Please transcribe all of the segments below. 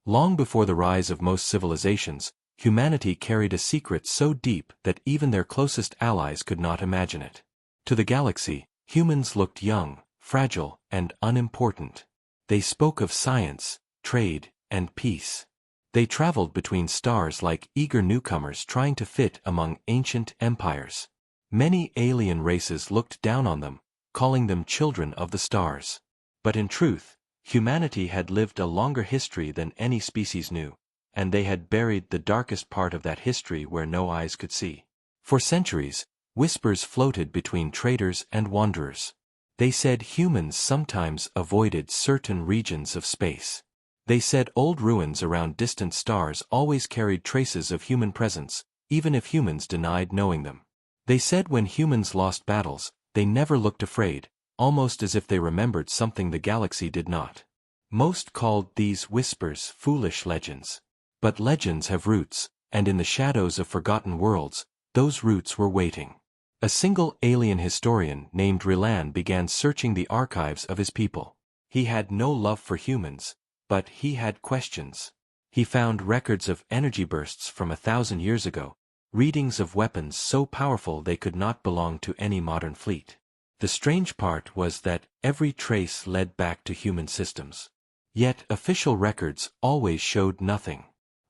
Long before the rise of most civilizations, humanity carried a secret so deep that even their closest allies could not imagine it. To the galaxy, humans looked young, fragile, and unimportant. They spoke of science, trade, and peace. They traveled between stars like eager newcomers trying to fit among ancient empires. Many alien races looked down on them, calling them children of the stars. But in truth, humanity had lived a longer history than any species knew, and they had buried the darkest part of that history where no eyes could see. For centuries, whispers floated between traders and wanderers. They said humans sometimes avoided certain regions of space. They said old ruins around distant stars always carried traces of human presence, even if humans denied knowing them. They said when humans lost battles, they never looked afraid, almost as if they remembered something the galaxy did not. Most called these whispers foolish legends. But legends have roots, and in the shadows of forgotten worlds, those roots were waiting. A single alien historian named Relan began searching the archives of his people. He had no love for humans, but he had questions. He found records of energy bursts from 1,000 years ago, readings of weapons so powerful they could not belong to any modern fleet. The strange part was that every trace led back to human systems. Yet official records always showed nothing.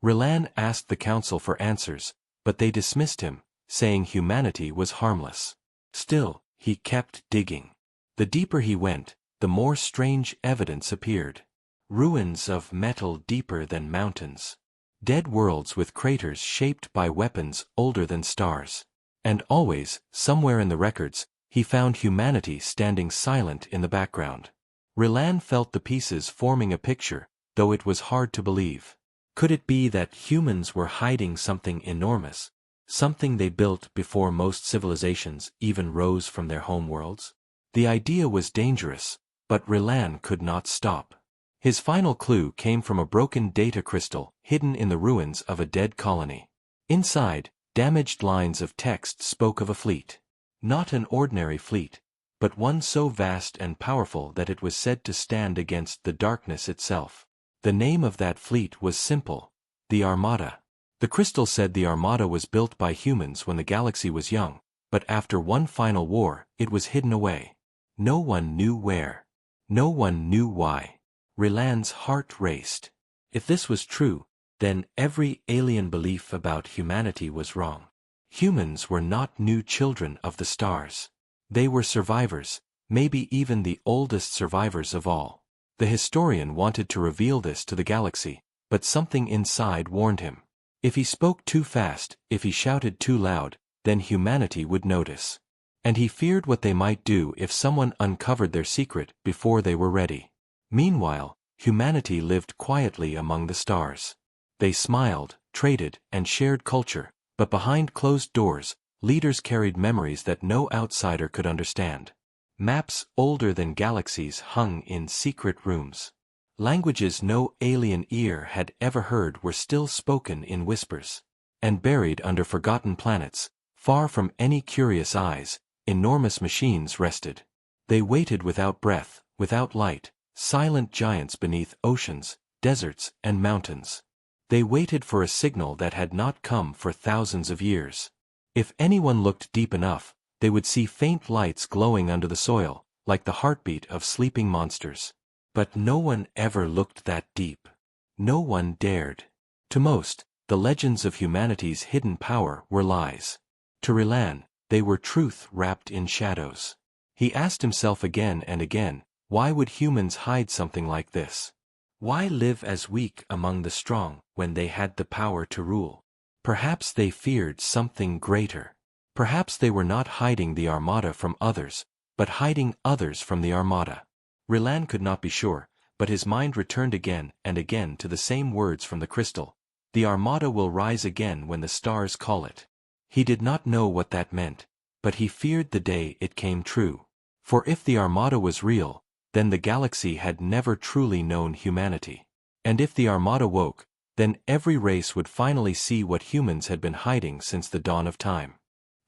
Relan asked the council for answers, but they dismissed him, saying humanity was harmless. Still, he kept digging. The deeper he went, the more strange evidence appeared. Ruins of metal deeper than mountains. Dead worlds with craters shaped by weapons older than stars. And always, somewhere in the records, he found humanity standing silent in the background. Relan felt the pieces forming a picture, though it was hard to believe. Could it be that humans were hiding something enormous? Something they built before most civilizations even rose from their homeworlds? The idea was dangerous, but Relan could not stop. His final clue came from a broken data crystal hidden in the ruins of a dead colony. Inside, damaged lines of text spoke of a fleet. Not an ordinary fleet, but one so vast and powerful that it was said to stand against the darkness itself. The name of that fleet was simple: the Armada. The crystal said the Armada was built by humans when the galaxy was young, but after one final war, it was hidden away. No one knew where. No one knew why. Relan's heart raced. If this was true, then every alien belief about humanity was wrong. Humans were not new children of the stars. They were survivors, maybe even the oldest survivors of all. The historian wanted to reveal this to the galaxy, but something inside warned him. If he spoke too fast, if he shouted too loud, then humanity would notice. And he feared what they might do if someone uncovered their secret before they were ready. Meanwhile, humanity lived quietly among the stars. They smiled, traded, and shared culture, but behind closed doors, leaders carried memories that no outsider could understand. Maps older than galaxies hung in secret rooms. Languages no alien ear had ever heard were still spoken in whispers. And buried under forgotten planets, far from any curious eyes, enormous machines rested. They waited without breath, without light, silent giants beneath oceans, deserts, and mountains. They waited for a signal that had not come for thousands of years. If anyone looked deep enough, they would see faint lights glowing under the soil, like the heartbeat of sleeping monsters. But no one ever looked that deep. No one dared. To most, the legends of humanity's hidden power were lies. To Relan, they were truth wrapped in shadows. He asked himself again and again, why would humans hide something like this? Why live as weak among the strong when they had the power to rule? Perhaps they feared something greater. Perhaps they were not hiding the Armada from others, but hiding others from the Armada. Relan could not be sure, but his mind returned again and again to the same words from the crystal. The Armada will rise again when the stars call it. He did not know what that meant, but he feared the day it came true. For if the Armada was real, then the galaxy had never truly known humanity. And if the Armada woke, then every race would finally see what humans had been hiding since the dawn of time.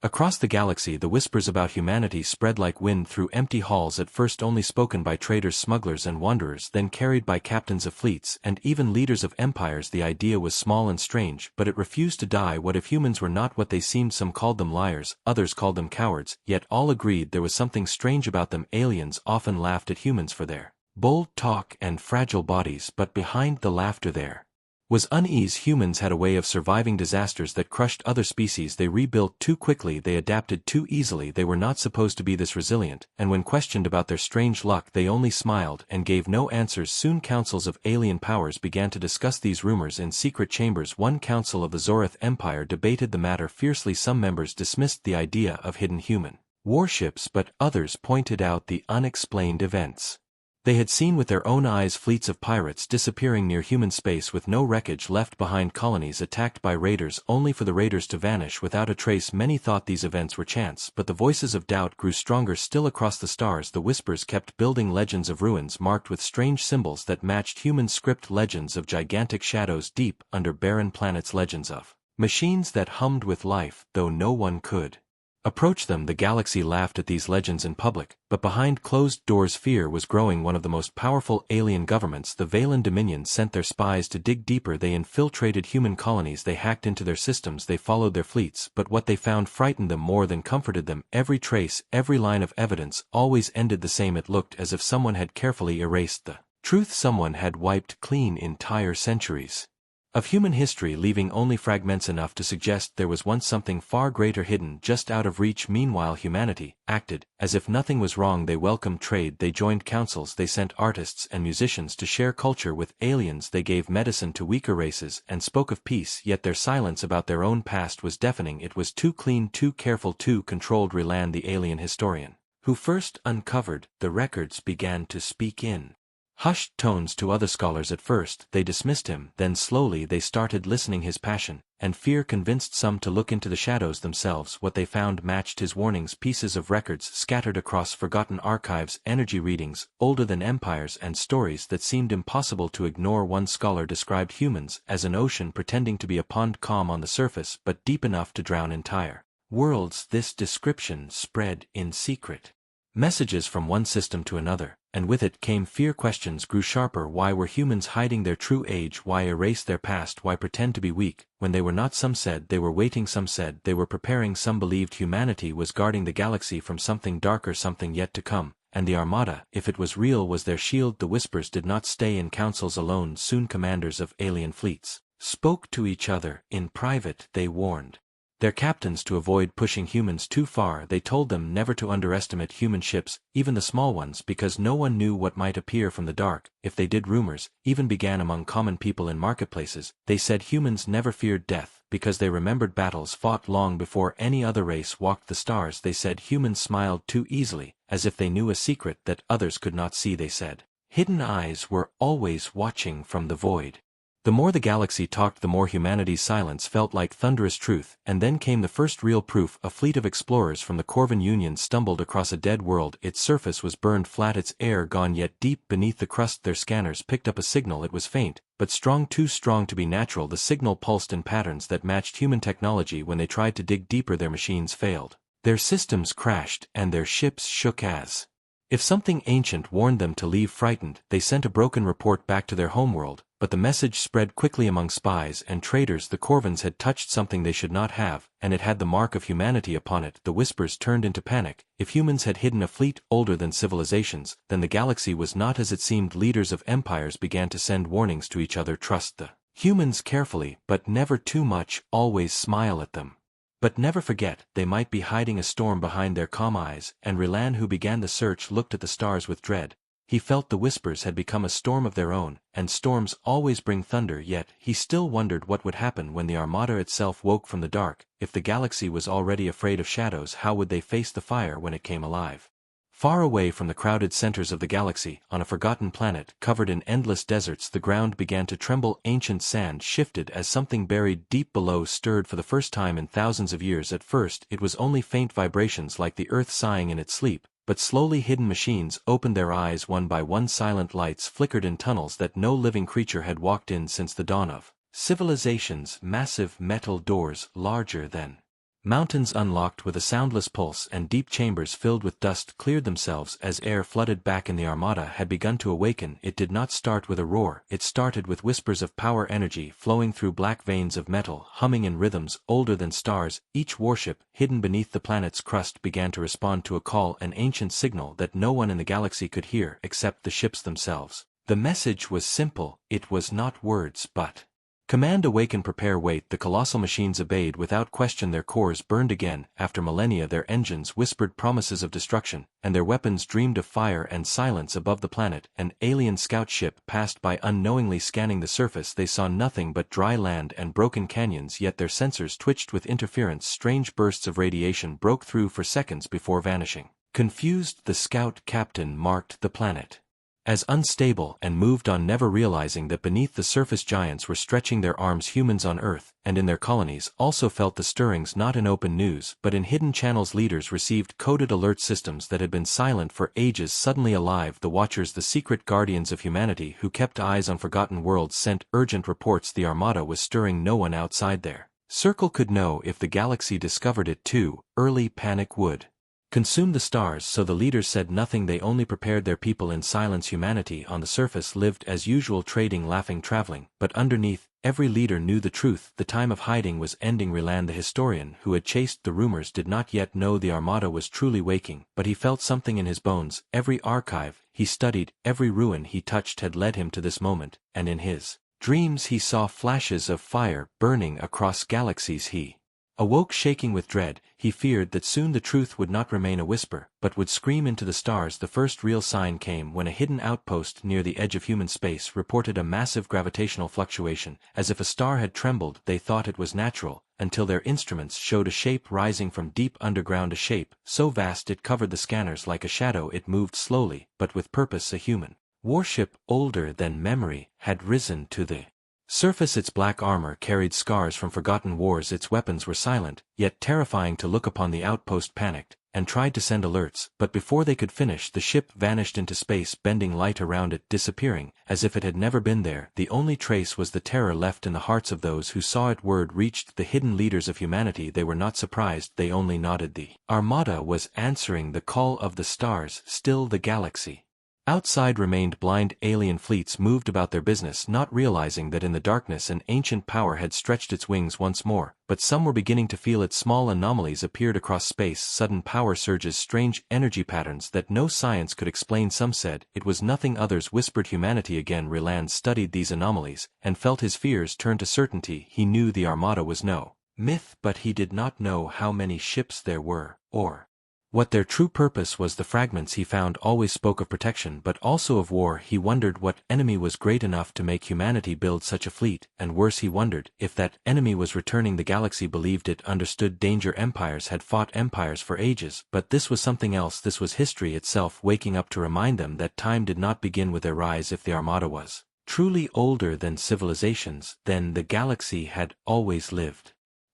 Across the galaxy the whispers about humanity spread like wind through empty halls, at first only spoken by traders, smugglers and wanderers, then carried by captains of fleets and even leaders of empires. The idea was small and strange, but it refused to die. What if humans were not what they seemed? Some called them liars, others called them cowards, yet all agreed there was something strange about them. Aliens often laughed at humans for their bold talk and fragile bodies, but behind the laughter there was unease. Humans had a way of surviving disasters that crushed other species. They rebuilt too quickly, they adapted too easily. They were not supposed to be this resilient, and when questioned about their strange luck they only smiled and gave no answers. Soon councils of alien powers began to discuss these rumors in secret chambers. One council of the Zorith Empire debated the matter fiercely. Some members dismissed the idea of hidden human warships, but others pointed out the unexplained events. They had seen with their own eyes fleets of pirates disappearing near human space with no wreckage left behind, colonies attacked by raiders only for the raiders to vanish without a trace. Many thought these events were chance, but the voices of doubt grew stronger still. Across the stars the whispers kept building, legends of ruins marked with strange symbols that matched human script, legends of gigantic shadows deep under barren planets, legends of machines that hummed with life though no one could approach them. The galaxy laughed at these legends in public, but behind closed doors fear was growing. One of the most powerful alien governments, the Valen Dominion, sent their spies to dig deeper. They infiltrated human colonies, they hacked into their systems, they followed their fleets, but what they found frightened them more than comforted them. Every trace, every line of evidence, always ended the same. It looked as if someone had carefully erased the truth. Someone had wiped clean entire centuries of human history, leaving only fragments enough to suggest there was once something far greater hidden just out of reach. Meanwhile humanity acted as if nothing was wrong. They welcomed trade, they joined councils, they sent artists and musicians to share culture with aliens, they gave medicine to weaker races and spoke of peace, yet their silence about their own past was deafening. It was too clean, too careful, too controlled. Relan, the alien historian who first uncovered the records, began to speak in hushed tones to other scholars. At first they dismissed him, then slowly they started listening. His passion and fear convinced some to look into the shadows themselves. What they found matched his warnings, pieces of records scattered across forgotten archives, energy readings older than empires, and stories that seemed impossible to ignore. One scholar described humans as an ocean pretending to be a pond, calm on the surface but deep enough to drown entire worlds. This description spread in secret messages from one system to another, and with it came fear. Questions grew sharper. Why were humans hiding their true age? Why erase their past? Why pretend to be weak when they were not? Some said they were waiting, some said they were preparing, some believed humanity was guarding the galaxy from something darker, something yet to come, and the Armada, if it was real, was their shield. The whispers did not stay in councils alone. Soon commanders of alien fleets spoke to each other in private. They warned their captains to avoid pushing humans too far. They told them never to underestimate human ships, even the small ones, because no one knew what might appear from the dark. If they did, rumors even began among common people in marketplaces. They said humans never feared death, because they remembered battles fought long before any other race walked the stars. They said humans smiled too easily, as if they knew a secret that others could not see. They said hidden eyes were always watching from the void. The more the galaxy talked, the more humanity's silence felt like thunderous truth. And then came the first real proof. A fleet of explorers from the Corvin Union stumbled across a dead world. Its surface was burned flat, its air gone, yet deep beneath the crust their scanners picked up a signal. It was faint, but strong, too strong to be natural. The signal pulsed in patterns that matched human technology. When they tried to dig deeper, their machines failed. Their systems crashed, and their ships shook as if something ancient warned them to leave. Frightened, they sent a broken report back to their homeworld, but the message spread quickly among spies and traders. The Corvins had touched something they should not have, and it had the mark of humanity upon it. The whispers turned into panic. If humans had hidden a fleet older than civilizations, then the galaxy was not as it seemed. Leaders of empires began to send warnings to each other. Trust the humans carefully, but never too much. Always smile at them, but never forget they might be hiding a storm behind their calm eyes. And Relan, who began the search, looked at the stars with dread. He felt the whispers had become a storm of their own, and storms always bring thunder. Yet he still wondered what would happen when the Armada itself woke from the dark. If the galaxy was already afraid of shadows, how would they face the fire when it came alive? Far away from the crowded centers of the galaxy, on a forgotten planet covered in endless deserts, the ground began to tremble. Ancient sand shifted as something buried deep below stirred for the first time in thousands of years. At first it was only faint vibrations like the earth sighing in its sleep, but slowly hidden machines opened their eyes one by one. Silent lights flickered in tunnels that no living creature had walked in since the dawn of civilizations. Massive metal doors, larger than Mountains unlocked with a soundless pulse and deep chambers filled with dust cleared themselves as air flooded back and the Armada had begun to awaken. It did not start with a roar, it started with whispers of power energy flowing through black veins of metal, humming in rhythms older than stars. Each warship, hidden beneath the planet's crust, began to respond to a call, an ancient signal that no one in the galaxy could hear except the ships themselves. The message was simple, it was not words but command. Awaken, prepare, wait. The colossal machines obeyed without question. Their cores burned again. After millennia their engines whispered promises of destruction, and their weapons dreamed of fire and silence. Above the planet, an alien scout ship passed by, unknowingly scanning the surface. They saw nothing but dry land and broken canyons, yet their sensors twitched with interference. Strange bursts of radiation broke through for seconds before vanishing. Confused, the scout captain marked the planet as unstable and moved on, never realizing that beneath the surface giants were stretching their arms. Humans on Earth, and in their colonies, also felt the stirrings, not in open news, but in hidden channels. Leaders received coded alert systems that had been silent for ages, suddenly alive. The Watchers, the secret guardians of humanity who kept eyes on forgotten worlds, sent urgent reports. The Armada was stirring. No one outside their circle could know. If the galaxy discovered it too early, panic would consume the stars, so the leaders said nothing. They only prepared their people in silence. Humanity on the surface lived as usual, trading, laughing, traveling, but underneath, every leader knew the truth. The time of hiding was ending. Reland, the historian who had chased the rumors, did not yet know the Armada was truly waking, but he felt something in his bones. Every archive he studied, every ruin he touched had led him to this moment, and in his dreams he saw flashes of fire burning across galaxies. He awoke shaking with dread. He feared that soon the truth would not remain a whisper, but would scream into the stars. The first real sign came when a hidden outpost near the edge of human space reported a massive gravitational fluctuation, as if a star had trembled. They thought it was natural, until their instruments showed a shape rising from deep underground, a shape so vast it covered the scanners like a shadow. It moved slowly, but with purpose. A human warship, older than memory, had risen to the surface. Its black armor carried scars from forgotten wars. Its weapons were silent, yet terrifying to look upon. The outpost panicked, and tried to send alerts, but before they could finish, the ship vanished into space, bending light around it, disappearing, as if it had never been there. The only trace was the terror left in the hearts of those who saw it. Word reached the hidden leaders of humanity. They were not surprised, they only nodded. The Armada was answering the call of the stars. Still, the galaxy outside remained blind. Alien fleets moved about their business, not realizing that in the darkness an ancient power had stretched its wings once more, but some were beginning to feel it. Small anomalies appeared across space, sudden power surges, strange energy patterns that no science could explain. Some said it was nothing, others whispered humanity again. Reland studied these anomalies, and felt his fears turn to certainty. He knew the Armada was no myth, but he did not know how many ships there were, or what their true purpose was. The fragments he found always spoke of protection, but also of war. He wondered what enemy was great enough to make humanity build such a fleet, and worse, he wondered if that enemy was returning. The galaxy believed it understood danger. Empires had fought empires for ages, but this was something else. This was history itself waking up to remind them that time did not begin with their rise. If the Armada was truly older than civilizations, then the galaxy had always lived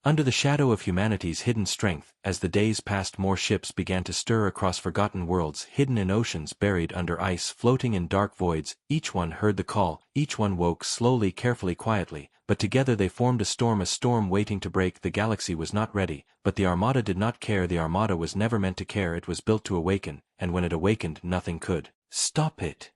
under the shadow of humanity's hidden strength. As the days passed, more ships began to stir across forgotten worlds, hidden in oceans, buried under ice, floating in dark voids. Each one heard the call, each one woke slowly, carefully, quietly, but together they formed a storm waiting to break. The galaxy was not ready, but the Armada did not care. The Armada was never meant to care. It was built to awaken, and when it awakened, nothing could stop it.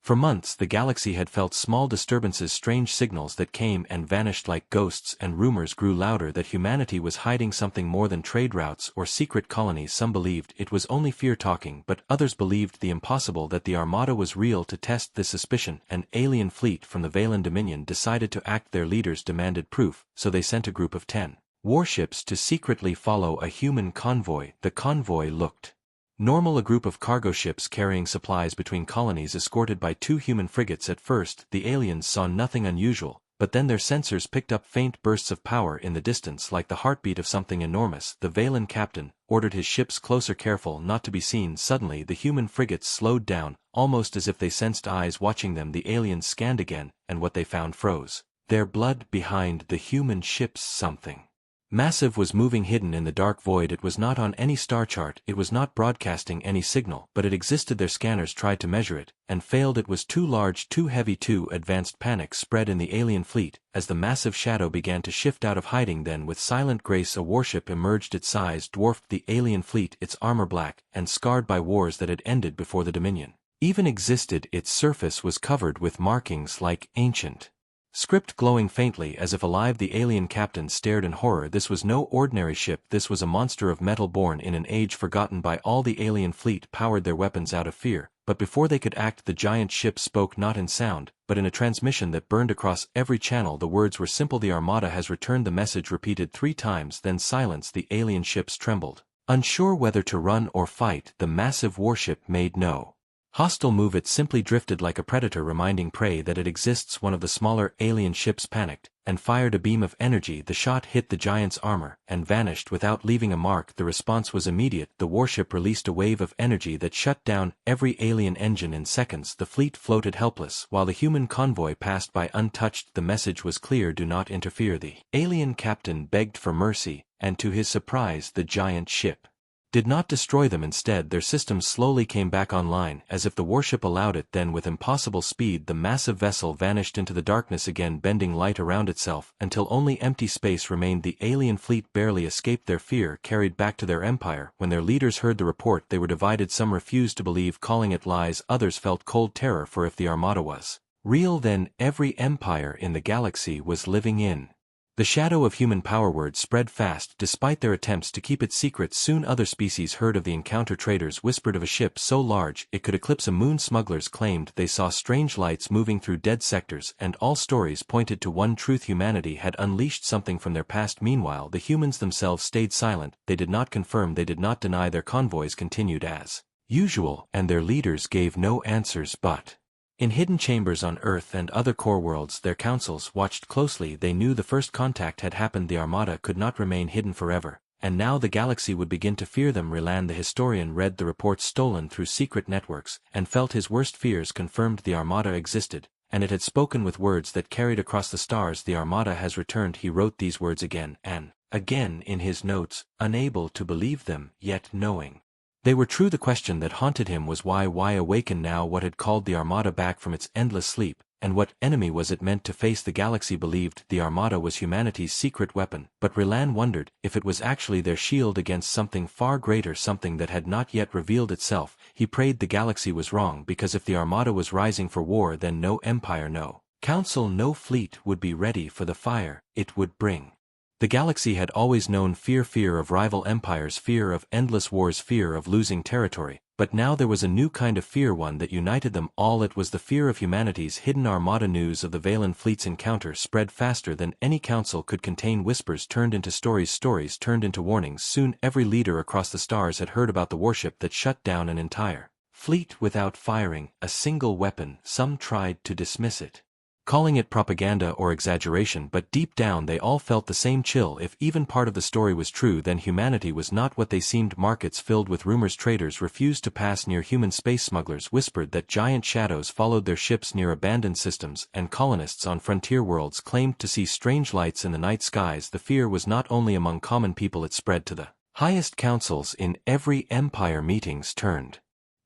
For months the galaxy had felt small disturbances, strange signals that came and vanished like ghosts, and rumors grew louder that humanity was hiding something more than trade routes or secret colonies. Some believed it was only fear talking, but others believed the impossible, that the Armada was real. To test this suspicion, an alien fleet from the Valan Dominion decided to act. Their leaders demanded proof, so they sent a group of 10 warships to secretly follow a human convoy. The convoy looked normal, a group of cargo ships carrying supplies between colonies, escorted by 2 human frigates. At first, the aliens saw nothing unusual, but then their sensors picked up faint bursts of power in the distance, like the heartbeat of something enormous. The Valan captain ordered his ships closer, careful not to be seen. Suddenly the human frigates slowed down, almost as if they sensed eyes watching them. The aliens scanned again, and what they found froze their blood. Behind the human ships something Massive was moving hidden in the dark void. It was not on any star chart, it was not broadcasting any signal, but it existed. Their scanners tried to measure it, and failed. It was too large, too heavy, too advanced. Panic spread in the alien fleet, as the massive shadow began to shift out of hiding. Then with silent grace a warship emerged. Its size dwarfed the alien fleet, its armor black, and scarred by wars that had ended before the Dominion even existed. Its surface was covered with markings like ancient script glowing faintly as if alive. The alien captain stared in horror. This was no ordinary ship, this was a monster of metal born in an age forgotten by all. The alien fleet powered their weapons out of fear, but before they could act the giant ship spoke, not in sound, but in a transmission that burned across every channel. The words were simple: "The Armada has returned." The message repeated 3 times, then silence. The alien ships trembled. Unsure whether to run or fight, the massive warship made no hostile move. It simply drifted like a predator reminding prey that it exists. One of the smaller alien ships panicked, and fired a beam of energy. The shot hit the giant's armor, and vanished without leaving a mark. The response was immediate. The warship released a wave of energy that shut down every alien engine in seconds. The fleet floated helpless, while the human convoy passed by untouched. The message was clear: do not interfere. The alien captain begged for mercy, and to his surprise the giant ship did not destroy them. Instead, their systems slowly came back online, as if the warship allowed it. Then with impossible speed the massive vessel vanished into the darkness again, bending light around itself, until only empty space remained. The alien fleet barely escaped their fear, carried back to their empire. When their leaders heard the report they were divided. Some refused to believe, calling it lies. Others felt cold terror, for if the Armada was real, then every empire in the galaxy was living in the shadow of human power. Word spread fast despite their attempts to keep it secret. Soon other species heard of the encounter. Traders whispered of a ship so large it could eclipse a moon. Smugglers claimed they saw strange lights moving through dead sectors, and all stories pointed to one truth: humanity had unleashed something from their past. Meanwhile, the humans themselves stayed silent. They did not confirm, they did not deny. Their convoys continued as usual, and their leaders gave no answers. But in hidden chambers on Earth and other core worlds their councils watched closely. They knew the first contact had happened. The Armada could not remain hidden forever, and now the galaxy would begin to fear them. Relan the historian read the reports stolen through secret networks, and felt his worst fears confirmed. The Armada existed, and it had spoken with words that carried across the stars. The Armada has returned. He wrote these words again and again in his notes, unable to believe them, yet knowing they were true. The question that haunted him was why awaken now? What had called the Armada back from its endless sleep, and what enemy was it meant to face? The galaxy believed the Armada was humanity's secret weapon, but Relan wondered if it was actually their shield against something far greater, something that had not yet revealed itself. He prayed the galaxy was wrong, because if the Armada was rising for war, then no empire, no council, no fleet would be ready for the fire it would bring. The galaxy had always known fear of rival empires, fear of endless wars, fear of losing territory, but now there was a new kind of fear, one that united them all. It was the fear of humanity's hidden Armada. News of the Valen fleet's encounter spread faster than any council could contain. Whispers turned into stories, stories turned into warnings. Soon every leader across the stars had heard about the warship that shut down an entire fleet without firing a single weapon. Some tried to dismiss it, calling it propaganda or exaggeration, but deep down they all felt the same chill. If even part of the story was true, then humanity was not what they seemed. Markets filled with rumors. Traders refused to pass near human. Space smugglers whispered that giant shadows followed their ships near abandoned systems, and colonists on frontier worlds claimed to see strange lights in the night skies. The fear was not only among common people, it spread to the highest councils. In every empire meetings turned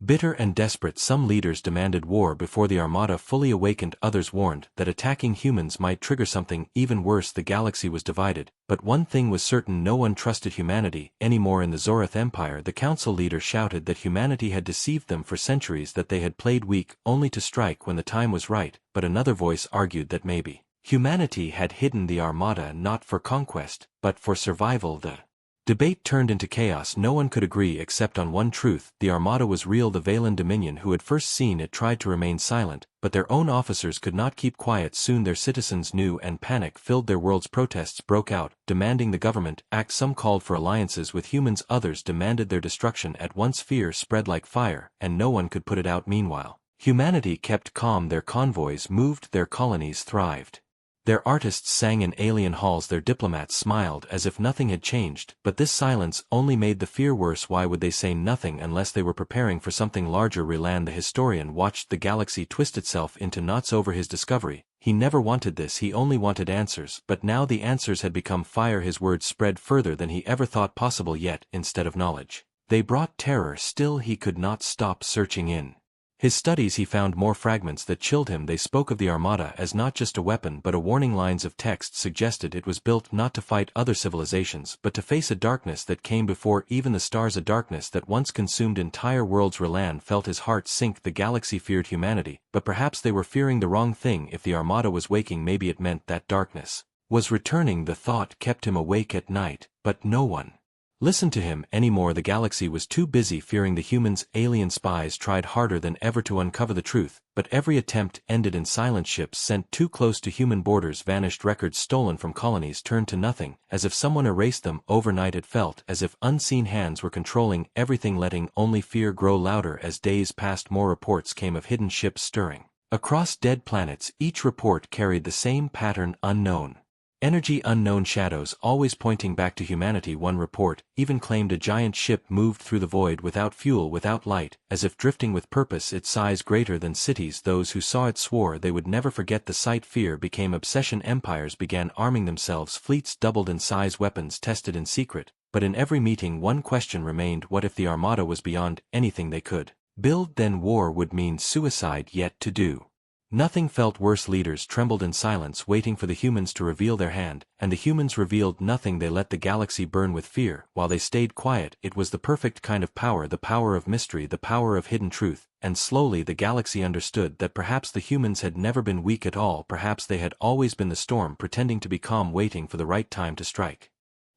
bitter and desperate. Some leaders demanded war before the Armada fully awakened. Others warned that attacking humans might trigger something even worse. The galaxy was divided, but one thing was certain: no one trusted humanity anymore. In the Zorath Empire, the council leader shouted that humanity had deceived them for centuries, that they had played weak, only to strike when the time was right. But another voice argued that maybe humanity had hidden the Armada not for conquest, but for survival. The debate turned into chaos. No one could agree except on one truth: the Armada was real. The Valen Dominion, who had first seen it, tried to remain silent, but their own officers could not keep quiet. Soon their citizens knew, and panic filled their worlds. Protests broke out, demanding the government act. Some called for alliances with humans, others demanded their destruction at once. Fear spread like fire, and no one could put it out. Meanwhile, humanity kept calm. Their convoys moved, their colonies thrived. Their artists sang in alien halls, their diplomats smiled as if nothing had changed, but this silence only made the fear worse. Why would they say nothing unless they were preparing for something larger? Relan the historian watched the galaxy twist itself into knots over his discovery. He never wanted this, he only wanted answers, but now the answers had become fire. His words spread further than he ever thought possible, yet, instead of knowledge, they brought terror. Still he could not stop searching. In his studies he found more fragments that chilled him. They spoke of the Armada as not just a weapon but a warning. Lines of text suggested it was built not to fight other civilizations but to face a darkness that came before even the stars, a darkness that once consumed entire worlds. Relan felt his heart sink. The galaxy feared humanity, but perhaps they were fearing the wrong thing. If the Armada was waking, maybe it meant that darkness was returning. The thought kept him awake at night, but no one listened to him anymore. The galaxy was too busy fearing the humans. Alien spies tried harder than ever to uncover the truth, but every attempt ended in silence. Ships sent too close to human borders vanished. Records stolen from colonies turned to nothing, as if someone erased them overnight. It felt as if unseen hands were controlling everything, letting only fear grow louder. As days passed, more reports came of hidden ships stirring across dead planets. Each report carried the same pattern: unknown energy, unknown shadows, always pointing back to humanity. One report even claimed a giant ship moved through the void without fuel, without light, as if drifting with purpose, its size greater than cities. Those who saw it swore they would never forget the sight. Fear became obsession. Empires began arming themselves. Fleets doubled in size, weapons tested in secret. But in every meeting one question remained: what if the Armada was beyond anything they could build? Then war would mean suicide. Yet to do nothing felt worse. Leaders trembled in silence, waiting for the humans to reveal their hand, and the humans revealed nothing. They let the galaxy burn with fear while they stayed quiet. It was the perfect kind of power, the power of mystery, the power of hidden truth. And slowly the galaxy understood that perhaps the humans had never been weak at all. Perhaps they had always been the storm, pretending to be calm, waiting for the right time to strike.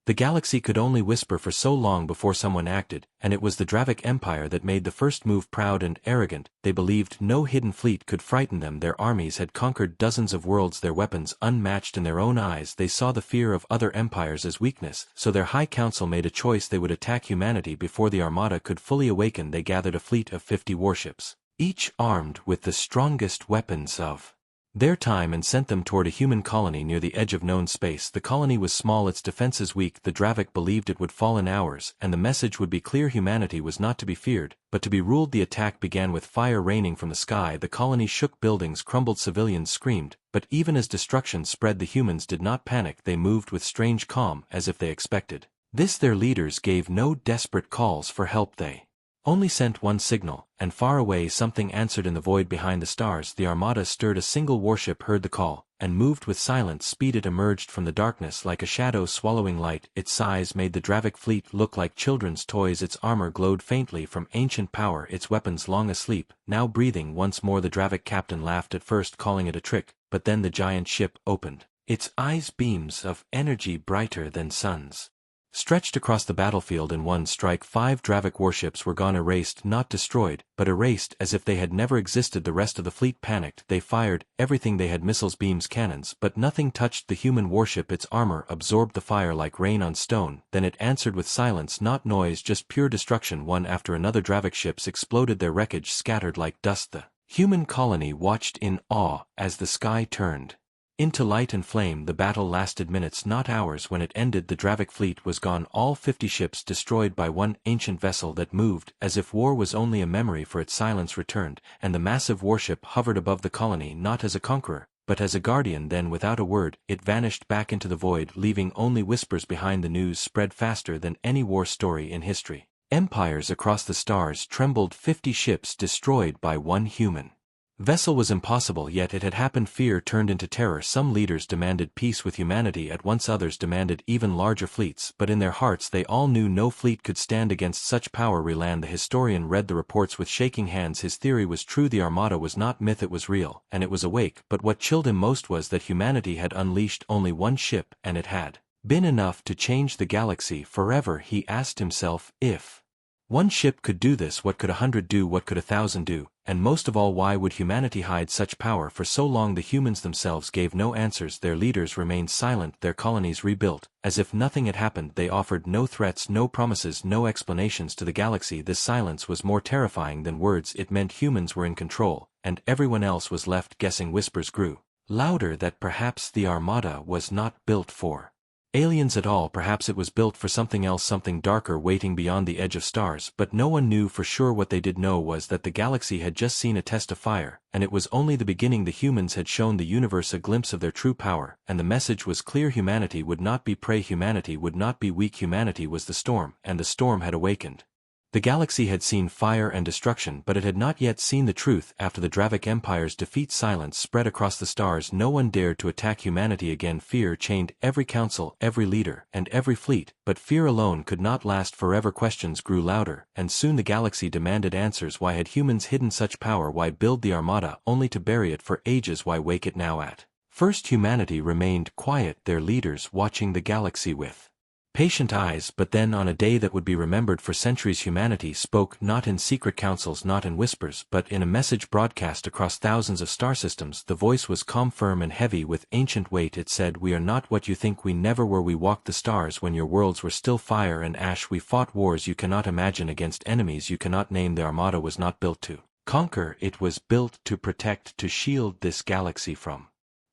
The galaxy could only whisper for so long before someone acted, and it was the Dravic Empire that made the first move. Proud and arrogant, they believed no hidden fleet could frighten them. Their armies had conquered dozens of worlds, their weapons unmatched. In their own eyes they saw the fear of other empires as weakness, so their High Council made a choice: they would attack humanity before the Armada could fully awaken. They gathered a fleet of 50 warships, each armed with the strongest weapons of their time, and sent them toward a human colony near the edge of known space. The colony was small, its defenses weak. The Dravic believed it would fall in hours, and the message would be clear: humanity was not to be feared, but to be ruled. The attack began with fire raining from the sky. The colony shook, buildings crumbled, civilians screamed, but even as destruction spread, the humans did not panic. They moved with strange calm, as if they expected this. Their leaders gave no desperate calls for help, they only sent one signal, and far away something answered in the void behind the stars. The Armada stirred. A single warship heard the call, and moved with silent speed. It emerged from the darkness like a shadow swallowing light. Its size made the Dravic fleet look like children's toys. Its armor glowed faintly from ancient power, its weapons long asleep, now breathing once more. The Dravic captain laughed, at first calling it a trick, but then the giant ship opened. Its eyes, beams of energy brighter than suns, stretched across the battlefield. In one strike 5 Dravic warships were gone, erased, not destroyed, but erased as if they had never existed. The rest of the fleet panicked. They fired everything they had: missiles, beams, cannons, but nothing touched the human warship. Its armor absorbed the fire like rain on stone. Then it answered with silence, not noise, just pure destruction. One after another Dravic ships exploded, their wreckage scattered like dust. The human colony watched in awe as the sky turned into light and flame. The battle lasted minutes, not hours. When it ended, the Dravic fleet was gone, all 50 ships destroyed by one ancient vessel that moved as if war was only a memory, for its silence returned, and the massive warship hovered above the colony, not as a conqueror, but as a guardian. Then without a word, it vanished back into the void, leaving only whispers behind. The news spread faster than any war story in history. Empires across the stars trembled. 50 ships destroyed by one human vessel was impossible, yet it had happened. Fear turned into terror. Some leaders demanded peace with humanity at once, others demanded even larger fleets, but in their hearts they all knew no fleet could stand against such power. Relan the historian read the reports with shaking hands. His theory was true: the Armada was not myth, it was real, and it was awake. But what chilled him most was that humanity had unleashed only one ship, and it had been enough to change the galaxy forever. He asked himself, if one ship could do this, what could 100 do? What could 1,000 do? And most of all, why would humanity hide such power for so long? The humans themselves gave no answers. Their leaders remained silent, their colonies rebuilt, as if nothing had happened. They offered no threats, no promises, no explanations to the galaxy. This silence was more terrifying than words. It meant humans were in control, and everyone else was left guessing. Whispers grew louder that perhaps the Armada was not built for aliens at all. Perhaps it was built for something else, something darker waiting beyond the edge of stars, but no one knew for sure. What they did know was that the galaxy had just seen a test of fire, and it was only the beginning. The humans had shown the universe a glimpse of their true power, and the message was clear: humanity would not be prey, humanity would not be weak, humanity was the storm, and the storm had awakened. The galaxy had seen fire and destruction, but it had not yet seen the truth. After the Dravic Empire's defeat, silence spread across the stars. No one dared to attack humanity again. Fear chained every council, every leader, and every fleet, but fear alone could not last forever. Questions grew louder, and soon the galaxy demanded answers. Why had humans hidden such power? Why build the Armada only to bury it for ages? Why wake it now? At first humanity remained quiet, their leaders watching the galaxy with patient eyes, but then on a day that would be remembered for centuries, humanity spoke, not in secret councils, not in whispers, but in a message broadcast across thousands of star systems. The voice was calm, firm, and heavy with ancient weight. It said, "We are not what you think. We never were. We walked the stars when your worlds were still fire and ash. We fought wars you cannot imagine against enemies you cannot name. The Armada was not built to conquer, it was built to protect, to shield this galaxy from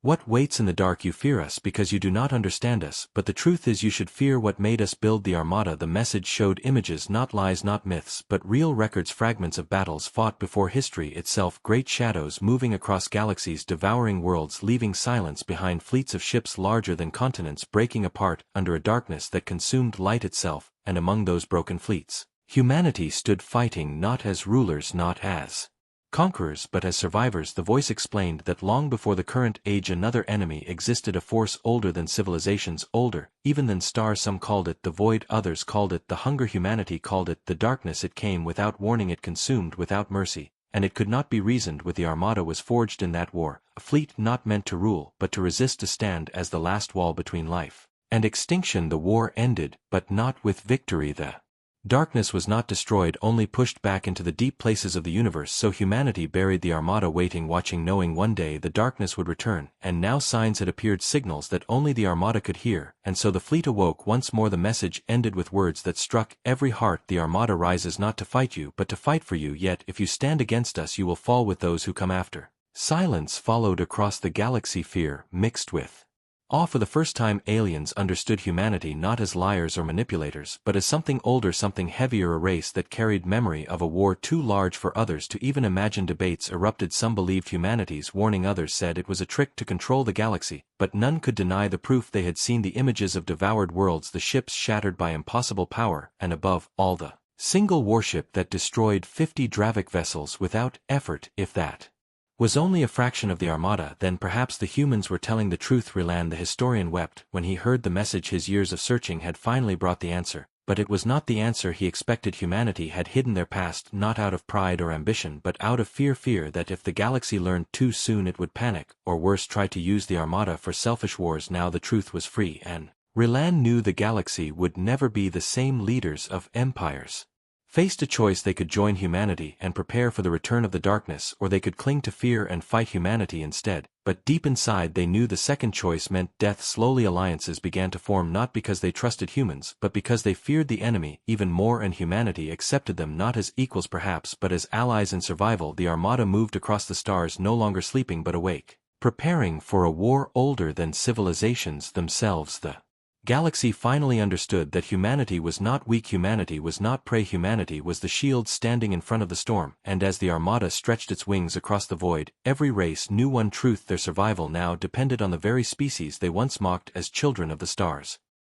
what waits in the dark. You fear us because you do not understand us, but the truth is you should fear what made us build the Armada." The message showed images, not lies, not myths, but real records, fragments of battles fought before history itself, great shadows moving across galaxies, devouring worlds, leaving silence behind, fleets of ships larger than continents breaking apart under a darkness that consumed light itself. And among those broken fleets, humanity stood fighting, not as rulers, not as conquerors, but as survivors. The voice explained that long before the current age another enemy existed, a force older than civilizations, older even than stars. Some called it the void, others called it the hunger, humanity called it the darkness. It came without warning, it consumed without mercy, and it could not be reasoned with. The Armada was forged in that war, a fleet not meant to rule but to resist, to stand as the last wall between life and extinction. The war ended, but not with victory. The darkness was not destroyed, only pushed back into the deep places of the universe. So humanity buried the Armada, waiting, watching, knowing one day the darkness would return. And now signs had appeared, signals that only the Armada could hear, and so the fleet awoke once more. The message ended with words that struck every heart: the Armada rises not to fight you but to fight for you. Yet if you stand against us you will fall with those who come after. Silence followed across the galaxy, fear mixed with awe. For the first time aliens understood humanity not as liars or manipulators, but as something older, something heavier, a race that carried memory of a war too large for others to even imagine. Debates erupted. Some believed humanity's warning, others said it was a trick to control the galaxy, but none could deny the proof. They had seen the images of devoured worlds, the ships shattered by impossible power, and above all the single warship that destroyed 50 Dravic vessels without effort. If that was only a fraction of the Armada, then perhaps the humans were telling the truth. Relan the historian wept when he heard the message. His years of searching had finally brought the answer, but it was not the answer he expected. Humanity had hidden their past, not out of pride or ambition but out of fear, fear that if the galaxy learned too soon it would panic, or worse, try to use the Armada for selfish wars. Now the truth was free, and Relan knew the galaxy would never be the same. Leaders of empires faced a choice: they could join humanity and prepare for the return of the darkness, or they could cling to fear and fight humanity instead. But deep inside they knew the second choice meant death. Slowly alliances began to form, not because they trusted humans but because they feared the enemy even more, and humanity accepted them not as equals perhaps but as allies in survival. The Armada moved across the stars, no longer sleeping but awake, preparing for a war older than civilizations themselves. The galaxy finally understood that humanity was not weak, humanity was not prey, humanity was the shield standing in front of the storm. And as the Armada stretched its wings across the void, every race knew one truth: their survival now depended on the very species they once mocked as children of the stars.